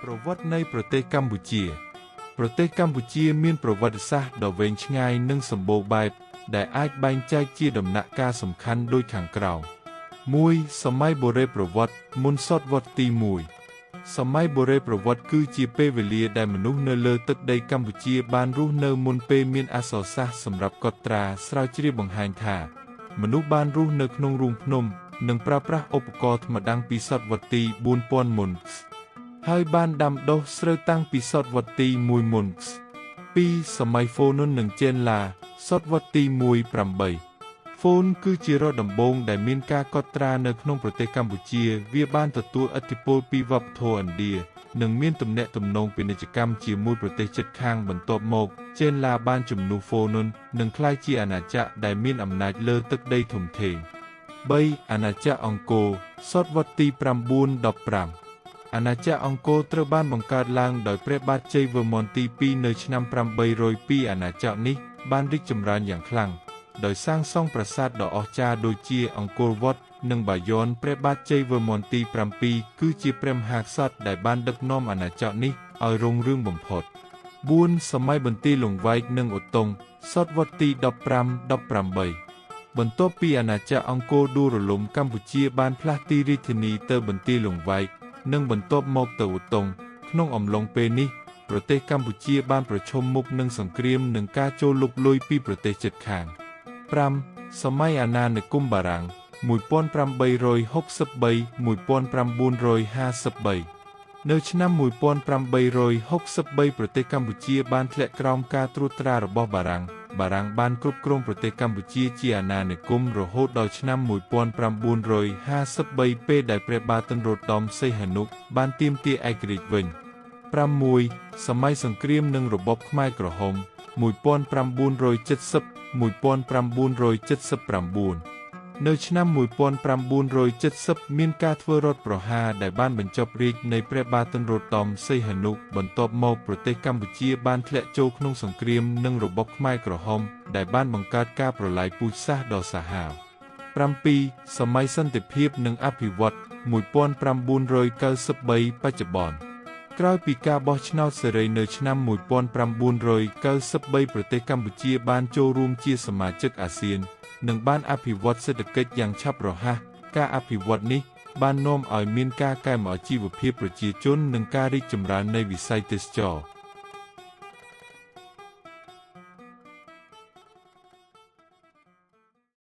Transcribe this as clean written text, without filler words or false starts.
ប្រវត្តិនៃប្រទេសកម្ពុជាប្រទេសកម្ពុជាមានប្រវត្តិសាស្ត្រដ៏វែងឆ្ងាយនិងសម្បូរបែបដែលអាចបែងចែកជាដំណាក់កាលសំខាន់ដូចខាងក្រោម 1. សម័យបុរេប្រវត្តិមុនសតវត្សទី1សម័យបុរេប្រវត្តិគឺជាពេលវេលាដែលមនុស្សនៅលើទឹកដីកម្ពុជាបានរស់នៅមុនពេលមានអក្សរសាស្ត្រសម្រាប់កត់ត្រាស្រាវជ្រាវបង្ហាញថាមនុស្សបានរស់នៅក្នុងរូងភ្នំនិងប្រើប្រាស់ឧបករណ៍ថ្មតាំងពីសតវត្សទី4000មុនហើយបានដាំដុះស្រូវតាំងពីសតវត្សទី1មុន 2. សម័យហ្វូនុននិងចេនឡាសតវត្សទី18ហ្វូនគឺជារដ្ឋដំបូងដែលមានការកត់ត្រានៅក្នុងប្រទេសកម្ពុជាវាបានទទួលឥទ្ធិពលពីវប្បធម៌ឥណ្ឌានិងមានទំនាក់ទំនងពាណិជ្ជកម្មជាមួយប្រទេសជិតខាងបន្ទាប់មកចេនឡាបានជំនួសហ្វូនុននិងក្លាយជាអាណាចក្រដែលមានអំណាចលើទឹកដីធំធេង 3. អាណាចក្រអង្គរសតវត្សទី9-15អាណាចក្រអង្គរត្រូវបានបង្កើតឡើងដោយព្រះបាទជ័យវរ្ម័នទី2នៅឆ្នាំ802អាណាចក្រនេះបានរីកចម្រើនយ៉ាងខ្លាំងដោយសាងសង់ប្រាសាទដ៏អស្ចារ្យដូចជាអង្គរវត្តនិងបាយ័នព្រះបាទជ័យវរ្ម័នទី7គឺជាព្រះមហាក្សត្រដែលបានដឹកនាំអាណាចក្រនេះឲ្យរុងរឿងបំផុត 4. សម័យបន្ទាយលង្វែកនិងឧត្តុង្គសតវត្សទី15-18បន្ទាប់ពីអាណាចក្រអង្គរដួលរលំកម្ពុជាបានផ្លាស់ទីរាជធានីទៅបន្ទាយលង្វែកនិងបន្ទាប់មកទៅឧត្តុង្គក្នុងអំឡុងពេលនេះប្រទេសកម្ពុជាបានប្រឈមមុខនឹងសង្គ្រាមនិងការចូលលុកលុយពីប្រទេសជិតខាង 5. សម័យអាណានិគមបារាំង1863-1953នៅឆ្នាំ1863ប្រទេសកម្ពុជាបានធ្លាក់ក្រោមការត្រួតត្រារបស់បារាំងបានគ្រប់គ្រងប្រទេសកម្ពុជាជាអាណានិគមរហូតដល់ឆ្នាំ1953ពេលដែលព្រះបាទទិនរោត្តមសីហនុបានទាមទារឯករាជ្យវិញ 6. សម័យសង្គ្រាមនិងរបបខ្មែរក្រហម1970-1979នៅឆ្នាំ1970មានការធ្វើរដ្ឋប្រហារដែលបានបញ្ចប់រាជ្យនៃព្រះបាទទិនរោត្តមសីហនុបន្ទាប់មកប្រទេសកម្ពុជាបានធ្លាក់ចូលក្នុងសង្គ្រាមនិងរបបខ្មែរក្រហមដែលបានបង្កើតការប្រល័យពូជសាសន៍ដ៏សាហាវ 7. សម័យសន្តិភាពនិងអភិវឌ្ឍ1993បច្ចុប្បន្នក្រោយពីការបោះឆ្នោតសេរីនៅឆ្នាំ1993ប្រទេសកម្ពុជាបានចូលរួមជាសមាជិកអាស៊ាននិងបានអភិវឌ្ឍសេដ្ឋកិច្ចយ៉ាងឆាប់រហ័សការអភិវឌ្ឍនេះបាននាំឲ្យមានការកែលម្អជីវភាពប្រជាជននិងការរីកចម្រើននៃវិស័យទេសចរណ៍